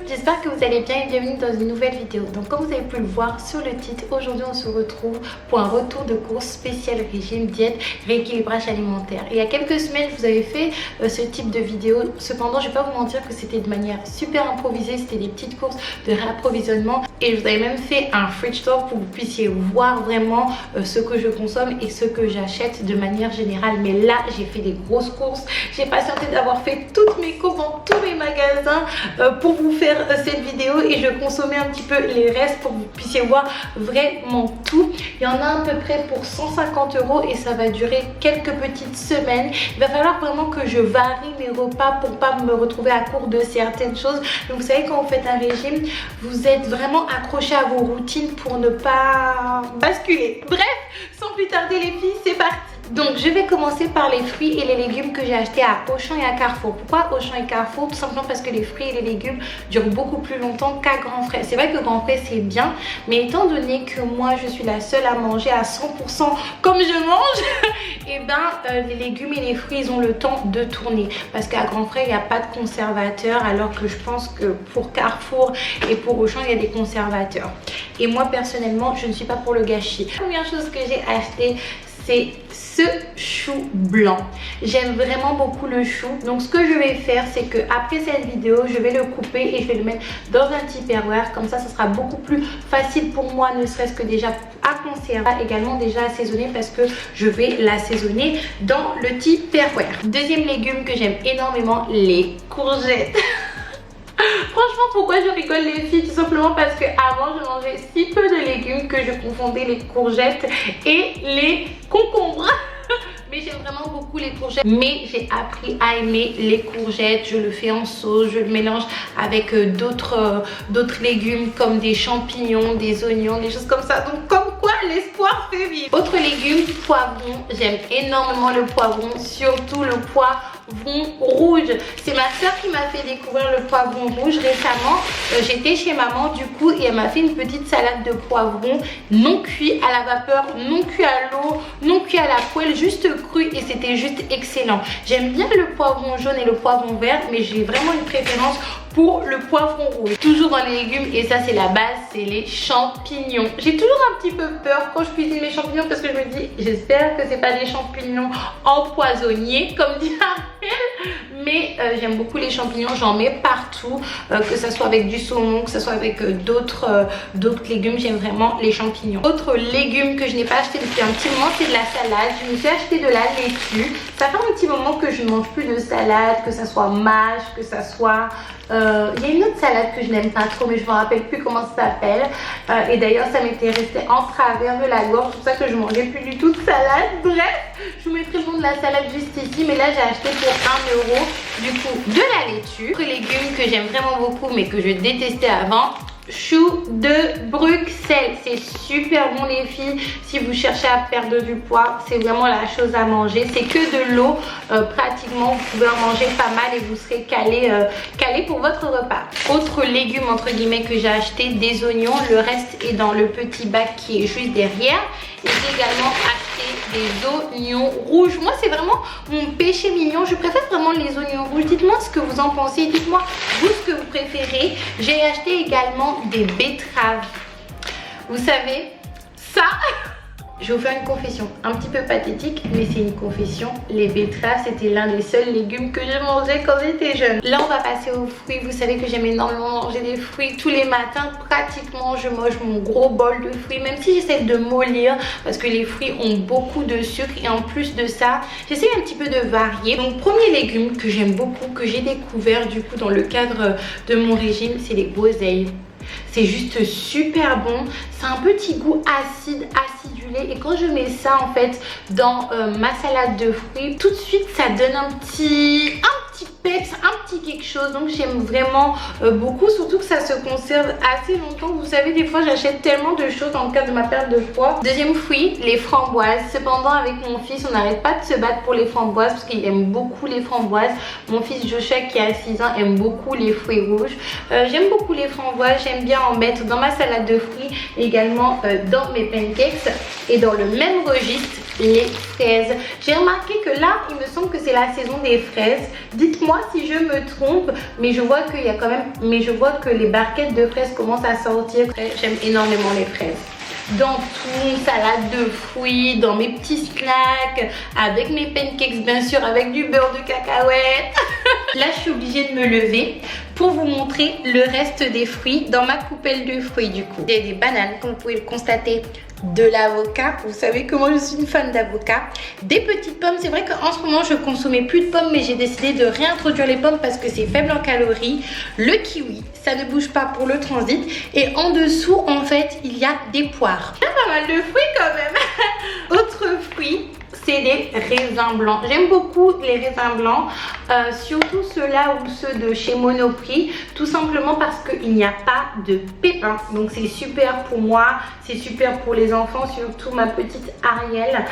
J'espère que vous allez bien et bienvenue dans une nouvelle vidéo. Donc comme vous avez pu le voir sur le titre, aujourd'hui on se retrouve pour un retour de course spécial régime, diète, rééquilibrage alimentaire. Il y a quelques semaines je vous avais fait ce type de vidéo. Cependant je vais pas vous mentir que c'était de manière super improvisée, c'était des petites courses de réapprovisionnement. Et je vous avais même fait un fridge tour pour que vous puissiez voir vraiment ce que je consomme et ce que j'achète de manière générale. Mais là j'ai fait des grosses courses, j'ai patienté d'avoir fait toutes mes courses dans tous mes magasins pour vous faire cette vidéo et je consommais un petit peu les restes pour que vous puissiez voir vraiment tout. Il y en a à peu près pour 150 € et ça va durer quelques petites semaines. Il va falloir vraiment que je varie mes repas pour pas me retrouver à court de certaines choses. Donc vous savez, quand vous faites un régime, vous êtes vraiment accroché à vos routines pour ne pas basculer. Bref, sans plus tarder les filles, c'est parti. Donc je vais commencer par les fruits et les légumes que j'ai achetés à Auchan et à Carrefour. Pourquoi Auchan et Carrefour? Tout simplement parce que les fruits et les légumes durent beaucoup plus longtemps qu'à Grand Frais. C'est vrai que Grand Frais c'est bien, mais étant donné que moi je suis la seule à manger à 100% comme je mange, et les légumes et les fruits ils ont le temps de tourner. Parce qu'à Grand Frais il n'y a pas de conservateur, alors que je pense que pour Carrefour et pour Auchan il y a des conservateurs. Et moi personnellement je ne suis pas pour le gâchis. La première chose que j'ai acheté, c'est ce chou blanc. J'aime vraiment beaucoup le chou. Donc ce que je vais faire, c'est que après cette vidéo, je vais le couper et je vais le mettre dans un Tupperware. Comme ça sera beaucoup plus facile pour moi, ne serait-ce que déjà à conserver, également déjà assaisonner parce que je vais l'assaisonner dans le Tupperware. Deuxième légume que j'aime énormément, les courgettes. Franchement, pourquoi je rigole les filles? Tout simplement parce que avant je mangeais si peu de légumes que je confondais les courgettes et les concombres. Mais j'aime vraiment beaucoup les courgettes. Mais j'ai appris à aimer les courgettes. Je le fais en sauce, je le mélange avec d'autres légumes comme des champignons, des oignons, des choses comme ça. Donc comme quoi l'espoir fait vivre. Autre légume, poivron. J'aime énormément le poivron, surtout le poivron rouge. C'est ma soeur qui m'a fait découvrir le poivron rouge récemment. J'étais chez maman du coup et elle m'a fait une petite salade de poivron non cuit à la vapeur, non cuit à l'eau, non cuit à la poêle, juste cru, et c'était juste excellent. J'aime bien le poivron jaune et le poivron vert, mais j'ai vraiment une préférence pour le poivron rouge. Toujours dans les légumes, et ça c'est la base, c'est les champignons. J'ai toujours un petit peu peur quand je cuisine mes champignons parce que je me dis, j'espère que c'est pas des champignons empoisonnés comme dit Ariel. Mais j'aime beaucoup les champignons, j'en mets partout, que ça soit avec du saumon, que ça soit avec d'autres légumes. J'aime vraiment les champignons. Autre légume que je n'ai pas acheté depuis un petit moment, c'est de la salade. Je me suis acheté de la laitue. Ça fait un petit moment que je ne mange plus de salade, que ça soit mâche, que ça soit... il y a une autre salade que je n'aime pas trop, mais je ne me rappelle plus comment ça s'appelle. Et d'ailleurs ça m'était resté en travers de la gorge, c'est pour ça que je ne mangeais plus du tout de salade. Bref, je vous mettrai le nom de la salade juste ici, mais là j'ai acheté pour 1 € du coup de la laitue. Autre légume que j'aime vraiment beaucoup mais que je détestais avant, chou de Bruxelles. C'est super bon les filles. Si vous cherchez à perdre du poids, c'est vraiment la chose à manger. C'est que de l'eau pratiquement. Vous pouvez en manger pas mal et vous serez calé pour votre repas. Autre légume entre guillemets que j'ai acheté, des oignons. Le reste est dans le petit bac qui est juste derrière. Et j'ai également acheté des oignons rouges. Moi c'est vraiment mon péché mignon. Je préfère vraiment les oignons rouges. Dites-moi ce que vous en pensez. Dites-moi vous ce que vous préférez. J'ai acheté également des betteraves. Vous savez, ça... Je vais vous faire une confession un petit peu pathétique, mais c'est une confession. Les betteraves, c'était l'un des seuls légumes que je mangeais quand j'étais jeune. Là, on va passer aux fruits. Vous savez que j'aime énormément manger des fruits. Tous les matins, pratiquement, je mange mon gros bol de fruits. Même si j'essaie de mollir, parce que les fruits ont beaucoup de sucre. Et en plus de ça, j'essaie un petit peu de varier. Donc, premier légume que j'aime beaucoup, que j'ai découvert du coup dans le cadre de mon régime, c'est les groseilles. C'est juste super bon. C'est un petit goût acide, acidulé. Et quand je mets ça en fait dans ma salade de fruits, tout de suite ça donne un petit peps, un petit quelque chose. Donc j'aime vraiment beaucoup, surtout que ça se conserve assez longtemps. Vous savez, des fois j'achète tellement de choses dans le cadre de ma perte de poids. Deuxième fruit, les framboises. Cependant avec mon fils, on n'arrête pas de se battre pour les framboises parce qu'il aime beaucoup les framboises. Mon fils Joshua qui a 6 ans aime beaucoup les fruits rouges. J'aime beaucoup les framboises, j'aime bien en mettre dans ma salade de fruits, également dans mes pancakes. Et dans le même registre, les fraises. J'ai remarqué que là, il me semble que c'est la saison des fraises. Dites-moi si je me trompe, mais je vois qu'il y a quand même, je vois que les barquettes de fraises commencent à sortir. J'aime énormément les fraises. Dans tout, salade de fruits, dans mes petits snacks, avec mes pancakes bien sûr, avec du beurre de cacahuète. Là je suis obligée de me lever pour vous montrer le reste des fruits dans ma coupelle de fruits du coup. J'ai des bananes comme vous pouvez le constater, de l'avocat, vous savez comment je suis une fan d'avocat, des petites pommes. C'est vrai qu'en ce moment je consommais plus de pommes, mais j'ai décidé de réintroduire les pommes parce que c'est faible en calories. Le kiwi, ça ne bouge pas pour le transit, et en dessous en fait il y a des poires. Il y a pas mal de fruits quand même. Autre fruit, c'est les raisins blancs. J'aime beaucoup les raisins blancs, surtout ceux-là ou ceux de chez Monoprix, tout simplement parce qu'il n'y a pas de pépins. Donc c'est super pour moi, c'est super pour les enfants, surtout ma petite Ariel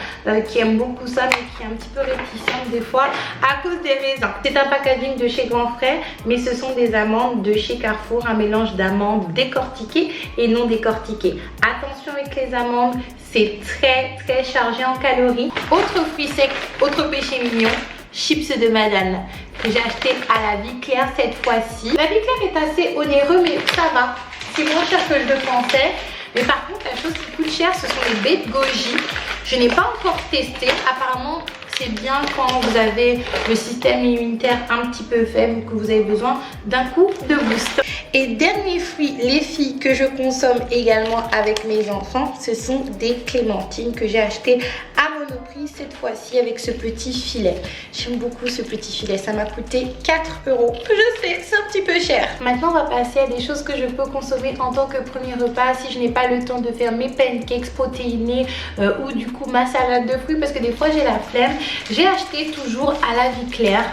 qui aime beaucoup ça, mais qui est un petit peu réticente des fois à cause des raisins. C'est un packaging de chez Grand Frais, mais ce sont des amandes de chez Carrefour, un mélange d'amandes décortiquées et non décortiquées. Attention avec les amandes, c'est très chargé en calories. Autre fruit sec, autre péché mignon, chips de madame que j'ai acheté à la Vie Claire cette fois-ci. La Vie Claire est assez onéreux, mais ça va, c'est moins cher que je le pensais. Mais par contre la chose qui coûte cher, ce sont les baies de goji. Je n'ai pas encore testé, apparemment c'est bien quand vous avez le système immunitaire un petit peu faible, que vous avez besoin d'un coup de boost. Et dernier fruit, les filles, que je consomme également avec mes enfants, ce sont des clémentines que j'ai achetées à Monoprix cette fois-ci avec ce petit filet. J'aime beaucoup ce petit filet, ça m'a coûté 4 €. Je sais, c'est un petit peu cher. Maintenant on va passer à des choses que je peux consommer en tant que premier repas si je n'ai pas le temps de faire mes pancakes protéinés ou du coup ma salade de fruits, parce que des fois j'ai la flemme. J'ai acheté toujours à la Vie Claire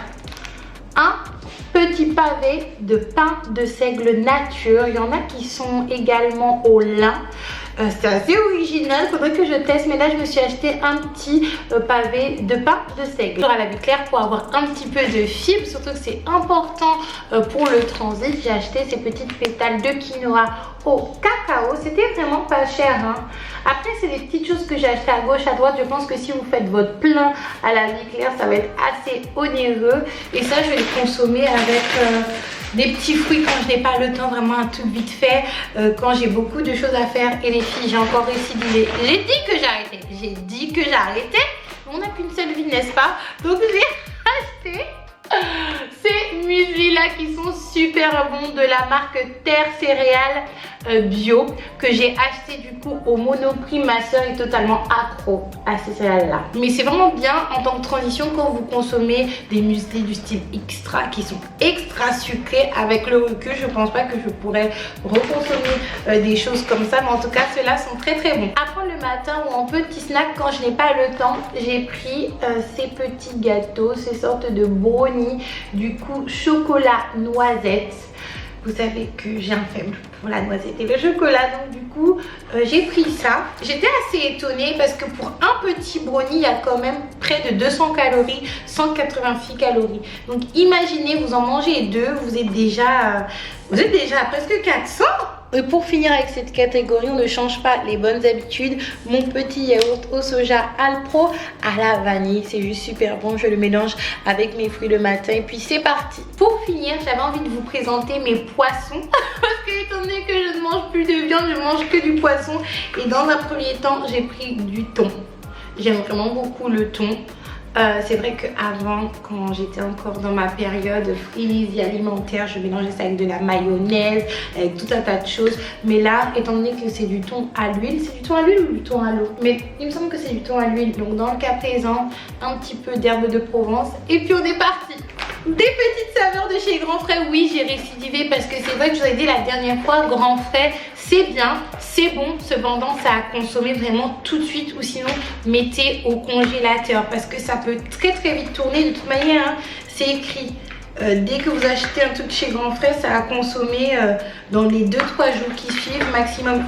un petit pavé de pain de seigle nature. Il y en a qui sont également au lin. C'est assez original, faudrait que je teste, mais là je me suis acheté un petit pavé de pain de seigle à la Vie Claire pour avoir un petit peu de fibres, surtout que c'est important pour le transit. J'ai acheté ces petites pétales de quinoa au cacao, c'était vraiment pas cher hein. Après c'est des petites choses que j'ai achetées à gauche à droite. Je pense que si vous faites votre plein à la Vie Claire, ça va être assez onéreux, et ça je vais le consommer avec des petits fruits quand je n'ai pas le temps, vraiment un tout vite fait, quand j'ai beaucoup de choses à faire. Et les filles, j'ai encore récidivé. J'ai dit que j'arrêtais, j'ai dit que j'arrêtais. On n'a qu'une seule vie, n'est-ce pas? Donc j'ai acheté ces muesli là qui sont super bons de la marque Terre Céréales bio, que j'ai acheté du coup au Monoprix. Ma soeur est totalement accro à ces céréales là, mais c'est vraiment bien en tant que transition quand vous consommez des muesli du style extra qui sont extra sucrés. Avec le recul, je pense pas que je pourrais reconsommer des choses comme ça, mais en tout cas ceux-là sont très bons. Après le matin ou en petit snack quand je n'ai pas le temps, j'ai pris ces petits gâteaux, ces sortes de brownies du coup chocolat noisette. Vous savez que j'ai un faible pour la noisette et le chocolat, donc du coup j'ai pris ça. J'étais assez étonnée parce que pour un petit brownie il y a quand même près de 200 calories, 188 calories. Donc imaginez, vous en mangez deux, vous êtes déjà à presque 400. Et pour finir avec cette catégorie, on ne change pas les bonnes habitudes. Mon petit yaourt au soja Alpro à la vanille, c'est juste super bon. Je le mélange avec mes fruits le matin et puis c'est parti. Pour finir, j'avais envie de vous présenter mes poissons parce que étant donné que je ne mange plus de viande, je mange que du poisson. Et dans un premier temps, j'ai pris du thon. J'aime vraiment beaucoup le thon. C'est vrai qu'avant, quand j'étais encore dans ma période frénésie alimentaire, je mélangeais ça avec de la mayonnaise, avec tout un tas de choses. Mais là, étant donné que c'est du thon à l'huile, c'est du thon à l'huile ou du thon à l'eau? Mais il me semble que c'est du thon à l'huile. Donc dans le cas présent, un petit peu d'herbe de Provence et puis on est parti. Des petites saveurs de chez Grand Frais. Oui, j'ai récidivé parce que c'est vrai que je vous ai dit la dernière fois, Grand Frais c'est bien, c'est bon, cependant ça à consommer vraiment tout de suite, ou sinon mettez au congélateur parce que ça peut très vite tourner. De toute manière hein, c'est écrit dès que vous achetez un truc chez Grand Frais, ça a consommé dans les 2-3 jours qui suivent, maximum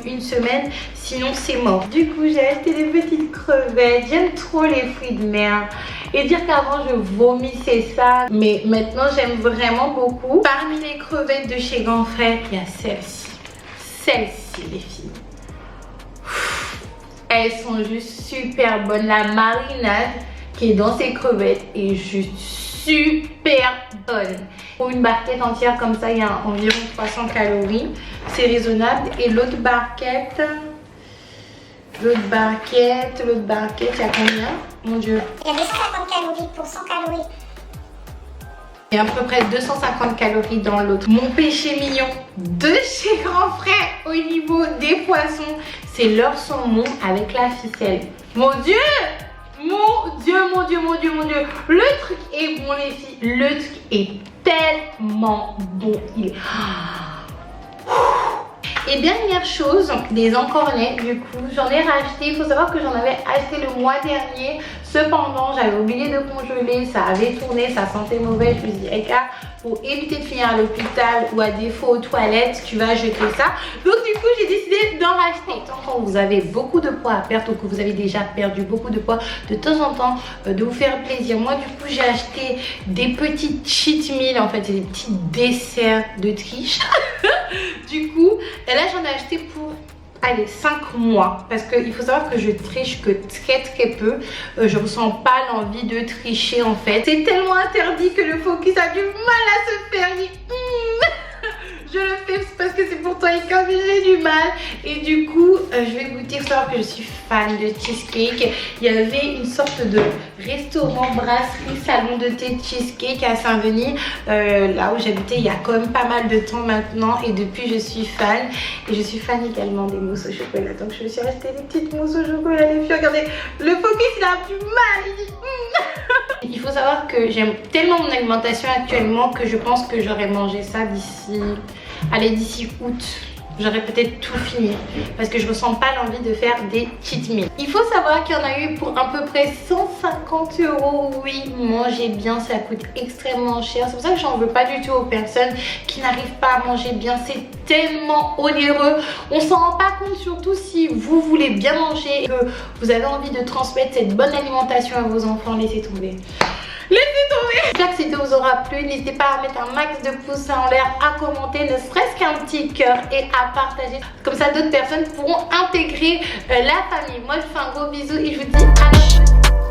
une semaine, sinon c'est mort. Du coup, j'ai acheté des petites crevettes. J'aime trop les fruits de mer. Et dire qu'avant je vomissais ça, mais maintenant j'aime vraiment beaucoup. Parmi les crevettes de chez Grand Frais, il y a celle-ci. Celle-ci, les filles. Elles sont juste super bonnes. La marinade qui est dans ces crevettes est juste super bonne. Pour une barquette entière comme ça, il y a environ 300 calories. C'est raisonnable. Et l'autre barquette, il y a combien? Mon Dieu. Il y a 250 calories pour 100 calories. Il y a à peu près 250 calories dans l'autre. Mon péché mignon de chez Grand Frais au niveau des poissons, c'est leur saumon avec la ficelle. Mon Dieu! Mon Dieu. Le truc est bon, les filles. Le truc est tellement bon. Et dernière chose, des encornets, du coup, j'en ai racheté. Il faut savoir que j'en avais acheté le mois dernier. Cependant, j'avais oublié de congeler, ça avait tourné, ça sentait mauvais. Je me suis dit, Eka, pour éviter de finir à l'hôpital ou à défaut aux toilettes, tu vas jeter ça. Donc du coup, j'ai décidé d'en racheter. Quand vous avez beaucoup de poids à perdre ou que vous avez déjà perdu beaucoup de poids, de temps en temps, de vous faire plaisir. Moi, du coup, j'ai acheté des petites cheat meals. En fait, c'est des petits desserts de triche. Du coup, et là, j'en ai acheté pour... allez, 5 mois, parce qu'il faut savoir que je triche que très peu. Je ressens pas l'envie de tricher en fait. C'est tellement interdit que le focus a du mal à se faire. Je le fais parce que c'est pour toi et quand j'ai du mal. Et du coup, je vais goûter. Il faut savoir que je suis fan de cheesecake. Il y avait une sorte de restaurant, brasserie, salon de thé cheesecake à Saint-Denis, là où j'habitais il y a quand même pas mal de temps maintenant. Et depuis, je suis fan. Et je suis fan également des mousses au chocolat. Donc, je me suis acheté des petites mousses au chocolat. Les filles, regardez, le focus, il a du mal. Il dit, Il faut savoir que j'aime tellement mon alimentation actuellement que je pense que j'aurais mangé ça d'ici... allez, d'ici août. J'aurais peut-être tout fini parce que je ressens pas l'envie de faire des cheat meals. Il faut savoir qu'il y en a eu pour à peu près 150 €. Oui, mangez bien, ça coûte extrêmement cher. C'est pour ça que j'en veux pas du tout aux personnes qui n'arrivent pas à manger bien. C'est tellement onéreux. On s'en rend pas compte, surtout si vous voulez bien manger et que vous avez envie de transmettre cette bonne alimentation à vos enfants. Laissez tomber. J'espère que cette vidéo vous aura plu. N'hésitez pas à mettre un max de pouces en l'air, à commenter, ne serait-ce qu'un petit cœur et à partager. Comme ça, d'autres personnes pourront intégrer la famille. Moi, je vous fais un gros bisou et je vous dis à la prochaine.